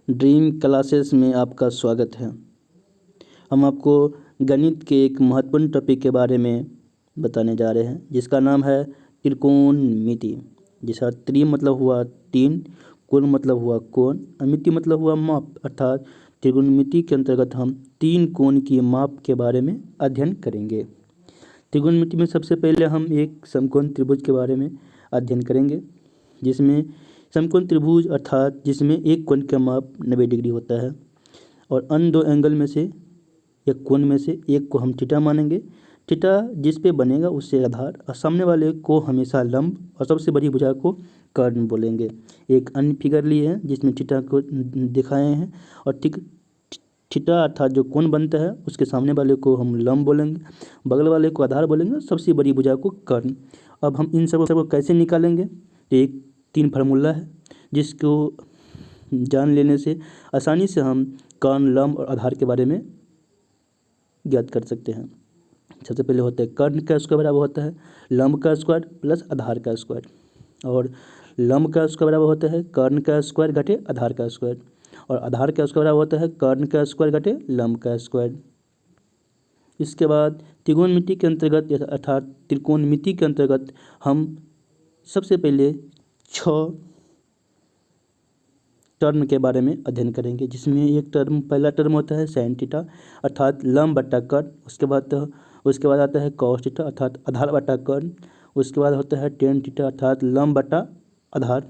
Dream classes में आपका स्वागत है। हम आपको गणित के एक महत्वपूर्ण टॉपिक के बारे में बताने जा रहे हैं जिसका नाम है त्रिकोणमिति। जिसका त्रि मतलब हुआ तीन, कोण मतलब हुआ कोण, मिति मतलब हुआ माप। अर्थात त्रिकोणमिति के अंतर्गत हम तीन कोण की माप के बारे में अध्ययन करेंगे। त्रिकोणमिति में सबसे पहले हम एक समकोण त्रिभुज के बारे में अध्ययन करेंगे, जिसमें समकोण त्रिभुज अर्थात जिसमें एक कोण का माप 90 डिग्री होता है और अन्य दो एंगल में से या कोण में से एक को हम थीटा मानेंगे। थीटा जिस पे बनेगा उससे आधार और सामने वाले को हमेशा लंब और सबसे बड़ी भुजा को कर्ण बोलेंगे। एक अन्य फिगर लिए है जिसमें थीटा को दिखाए हैं और थीटा अर्थात जो कोण बनता है उसके सामने वाले को हम लंब बोलेंगे, बगल वाले को आधार बोलेंगे, सबसे बड़ी भुजा को कर्ण। अब हम इन सब को कैसे निकालेंगे? तो एक तीन फार्मूला है जिसको जान लेने से आसानी से हम कर्ण, लंब और आधार के बारे में ज्ञात कर सकते हैं। सबसे पहले होता है कर्ण का स्क्वायर बराबर होता है लंब का स्क्वायर प्लस आधार का स्क्वायर, और लंब का स्क्वायर बराबर होता है कर्ण का स्क्वायर घटे आधार का स्क्वायर, और आधार का स्क्वायर बराबर होता है कर्ण का स्क्वायर घटे लंब का स्क्वायर। इसके बाद त्रिकोणमिति के अंतर्गत अर्थात त्रिकोणमिति के अंतर्गत हम सबसे पहले 6 टर्म के बारे में अध्ययन करेंगे, जिसमें एक टर्म पहला टर्म होता है साइन थीटा अर्थात लंब बटा कर्ण। उसके बाद आता है कॉस थीटा अर्थात आधार बटा कर्ण। उसके बाद होता है टेन थीटा अर्थात लंब बटा आधार।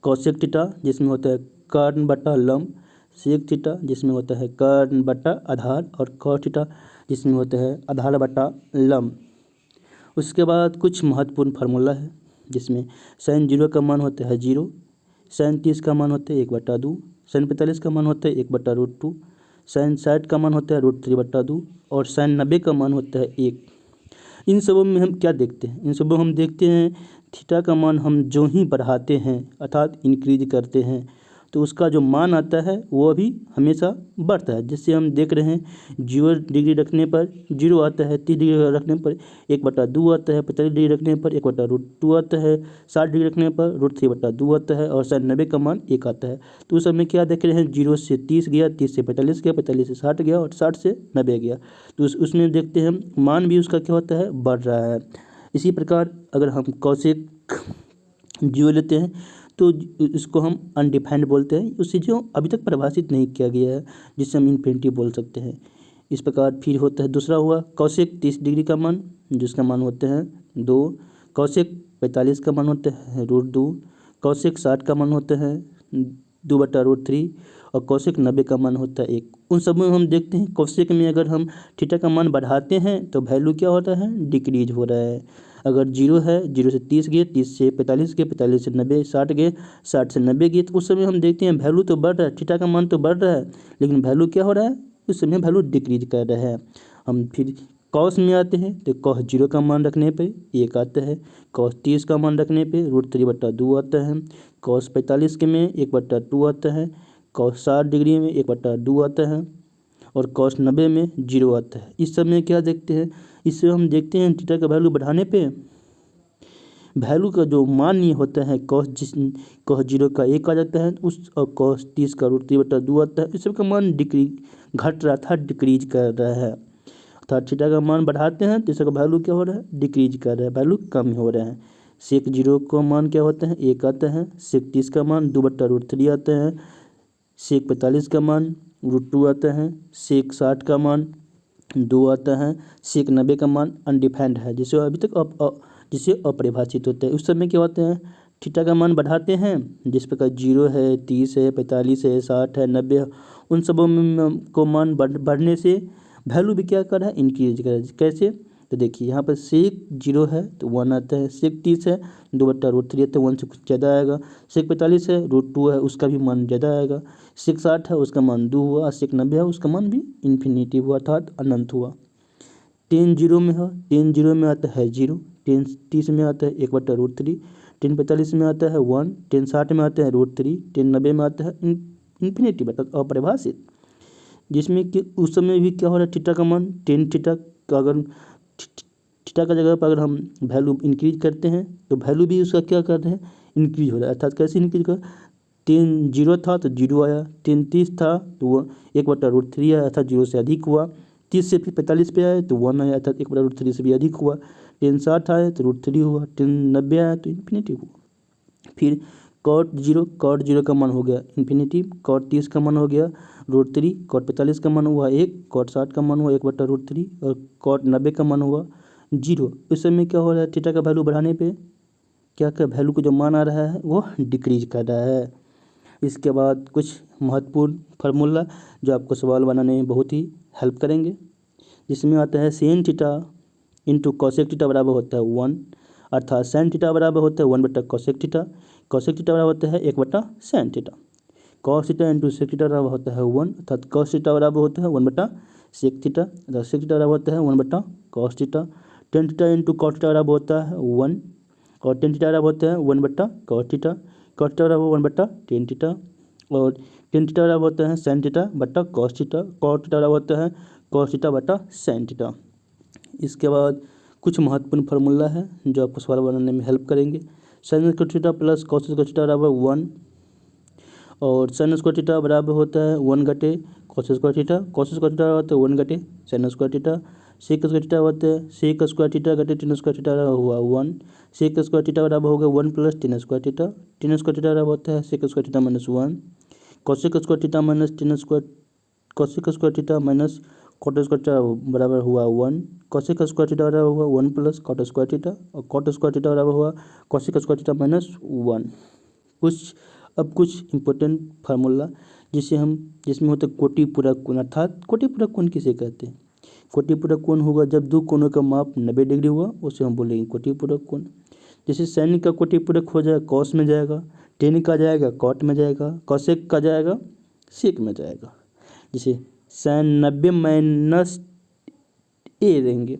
कॉसेक थीटा जिसमें होता है कर्ण बटा लंब। सेक थीटा जिसमें होता है कर्ण बटा आधार, और कॉस थीटा जिसमें होता है आधार बटा लंब। उसके बाद कुछ महत्वपूर्ण फार्मूला है जिसमें साइन 0 का मान होता है 0, साइन 30 का मान होता है 1/2, साइन 45 का मान होता है 1/√2, साइन 60 का मान होता है √3/2 और साइन 90 का मान होता है 1। इन सबों में हम क्या देखते हैं? इन सबों में हम देखते हैं थीटा का मान हम जो ही बढ़ाते हैं अर्थात इंक्रीज करते हैं तो उसका जो मान आता है वो भी हमेशा बढ़ता है। जिससे हम देख रहे हैं 0 डिग्री रखने पर 0 आता है, 30 डिग्री रखने पर 1/2 आता है, 45 डिग्री रखने पर 1/√2 आता है, 60 डिग्री रखने पर √3/2 आता है और साइन 90 का मान 1 आता है। तो उस समय क्या देख रहे हैं? 0 से 30 गया, 30 से 45 गया, 45 से 60 गया और 60 से 90 गया। तो उसमें देखते हैं मान भी उसका क्या होता है? बढ़ रहा है। इसी प्रकार अगर हम कॉसेक 0 लेते हैं तो इसको हम अनडिफाइंड बोलते हैं, उसे जो अभी तक परिभाषित नहीं किया गया है, जिससे हम इन्फिनिटी बोल सकते हैं। इस प्रकार फिर होता है दूसरा हुआ कॉसेक 30 डिग्री का मान, जिसका मान होते हैं 2, कॉसेक 45 का मान होता है √2, कॉसेक 60 का मान होता है 2/√3 और कॉसेक 90 का मान होता है 1। उन सब में हम देखते हैं कॉसेक में अगर हम थीटा का मान बढ़ाते हैं तो वैल्यू क्या होता है? डिक्रीज हो रहा है। अगर 0 है, 0 से 30 गए, 30 से 45 गए, 45 से 90, 60 गए, 60 से 90 गए, तो उस समय हम देखते हैं वैल्यू तो बढ़ रहा है, थीटा का मान तो बढ़ रहा है, लेकिन वैल्यू क्या हो रहा है? उस समय वैल्यू डिक्रीज कर रहा है। हम फिर कॉस में आते हैं तो कॉस 0 का मान रखने पे 1 आता है, कॉस 30 का मान रखने पे √3/2 आता है, कॉस 45 के में 1/2 आता है, कॉस 60 डिग्री में 1/2 आता है और कॉस 90 में 0 आता है। इस सब में क्या देखते हैं? इससे हम देखते हैं थीटा का वैल्यू बढ़ाने पे वैल्यू का जो मान ये होता है कॉस 0 का 1 आ जाता है उस, और कॉस 30 का √3/2 आता है। इस सब का मान घट रहा था, डिक्रीज कर रहा है। अर्थात थीटा का मान बढ़ाते हैं तो इसका वैल्यू क्या हो रहा है? डिक्रीज कर रहा है, वैल्यू कम हो रहा है। सेक 0 का मान क्या होता है? 1 आता है, सेक 30 का मान 2/√3 आता है, सेक 45 का मान √2 आता है, सेक 60 का मान 2 आता है, सेक 90 का मान अनडिफाइंड है, जिसे अभी तक जिसे अपरिभाषित होता है। उस समय क्या होते हैं? थीटा का मान बढ़ाते हैं, जिस प्रकार 0 है, 30 है, 45 है, 60 है, 90 है, उन सबों में को मान बढ़ने से वैल्यू भी क्या कर रहा है? इंक्रीज कर रहा है। कैसे? तो देखिए यहाँ पर सेक 0 है तो 1 आता है, सेक 30 है 2/√3 आता है, 1 से कुछ ज़्यादा आएगा, सेक 45 है √2 है उसका भी मान ज़्यादा आएगा, सेक 60 है उसका मान 2 हुआ, सेक 90 है उसका मान भी इन्फिनिटी हुआ अर्थात अनंत हुआ। टेन 0 में है, टेन 0 में आता है 0, टेन 30 में आता है 1/√3, टेन 45 में आता है 1, टेन 60 में आता है √3, टेन 90 में आता है इन्फिनिटी मतलब अपरिभाषित। जिसमें कि उस समय भी क्या हो रहा है? थीटा का मान टेन थीटा का अगर थीटा का जगह पर अगर हम वैल्यू इंक्रीज करते हैं तो वैल्यू भी उसका क्या कर रहे हैं? इंक्रीज हो रहा है। अर्थात कैसे इंक्रीज कर? 3 जीरो था तो जीरो आया, 3 30 था तो वो 1/√3 आया था, जीरो से अधिक हुआ। 30 से फिर 45 पे आए तो 1 आया था, 1/√3 से भी अधिक हुआ। 10 60 आए तो √3 हुआ, 10 90 आया तो इन्फिनिटी हुआ। फिर cot 0 का मान हो गया इन्फिनिटी, cot 30 का मान हो गया √3, cot 45 का मान हुआ 1, cot 60 का मान हुआ 1/√3 और cot 90 का मान हुआ 0। इस समय क्या हो रहा है, थीटा का वैल्यू बढ़ाने पे क्या वैल्यू को जो मान आ रहा है वो डिक्रीज कर रहा है। इसके बाद कुछ महत्वपूर्ण फार्मूला जो आपको सवाल बनाने में बहुत ही हेल्प करेंगे, जिसमें आता है Sen theta into cosec theta बराबर होता है 1, अर्थात साइन थीटा बराबर होता है 1/कॉसेक थीटा, कॉसेक थीटा बराबर होता है sine theta. Cos theta into sec theta बराबर होता है 1, अर्थात कॉस थीटा बराबर होता है 1/सेक थीटा, अर्थात सेक थीटा बराबर होता है cos theta. Tan theta into cos theta बराबर होता है 1 और टेन थीटा बराबर होता है 1/कॉस थीटा, कॉस थीटा बराबर 1/टेन थीटा और टेन थीटा बराबर होता है साइन थीटा बटा कॉस थीटा, कॉस थीटा बराबर होता है कॉस थीटा बटा साइन थीटा। इसके बाद कुछ महत्वपूर्ण फार्मूला है जो आपको सवाल बनाने में हेल्प करेंगे। Sign square theta plus cos square theta बराबर 1 और साइन स्क्वायर थीटा बराबर होता है 1 घटे cos square theta, cos square theta होता है 1 घटे sine square theta, sec square theta होता है सेक स्क्वायर थीटा घटे टेन स्क्वायर थीटा हुआ 1, सेक स्क्वायर थीटा बराबर हो गया 1 plus tan square theta, tan square theta बराबर होता है sec square theta minus 1, cosec square theta minus tan square, cosec square theta minus cot square theta बराबर हुआ 1, कॉसेक स्क्वायर थीटा बराबर हुआ 1 प्लस कॉट स्क्वायर थीटा और cot square theta बराबर हुआ कॉसेक स्क्वायर थीटा माइनस 1। अब कुछ important formula जिसमें होता है कोटि पूरक कोण, अर्थात कोटि पूरक कोण किसे कहते हैं। कोटि पूरक कोण होगा जब दो कोणों का माप 90 डिग्री हुआ, उसे हम बोलेंगे कोटि पूरक कोण। जैसे साइन का कोटि पूरक हो जाएगा कॉस में जाएगा, टेन का जाएगा कॉट में जाएगा, कॉसेक का जाएगा सेक में जाएगा। जैसे साइन 90 माइनस ए लेंगे,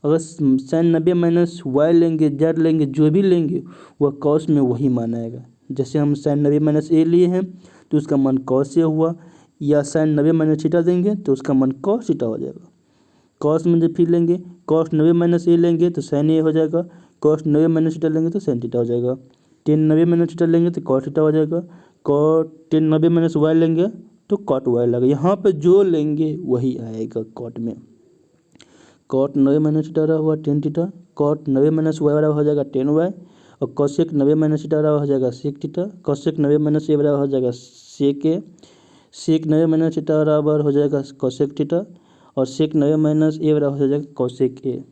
अगर साइन 90 माइनस वाई लेंगे, जेड लेंगे, जो भी लेंगे वह कॉस में वही मान आएगा। जैसे हम साइन 90 माइनस ए लिए हैं तो उसका मान कॉस ए हुआ, या साइन 90 माइनस थीटा देंगे तो उसका मान कॉस थीटा हो जाएगा। कॉस में जब फिर लेंगे कॉस 90 माइनस ए लेंगे तो साइन ए हो जाएगा, कॉस 90 माइनस थीटा लेंगे तो साइन थीटा हो जाएगा, टेन 90 माइनस थीटा लेंगे तो कॉस थीटा हो जाएगा, कॉट टेन 90 माइनस वाई लेंगे तो कॉट वाई लगेगा। यहाँ पे जो लेंगे वही आएगा कॉट में। कॉट 90 माइनस थीटा हुआ tan theta, cot 90 minus y बराबर हो जाएगा 10 वाई और कॉसेक 90 माइनस थीटा बराबर हो जाएगा सेक थीटा, कॉसेक 90 माइनस ए बराबर हो जाएगा सेक ए, सेक 90 माइनस थीटा बराबर हो जाएगा कॉसेक थीटा और सेक 90 माइनस ए बराबर हो जाएगा कॉसेक ए।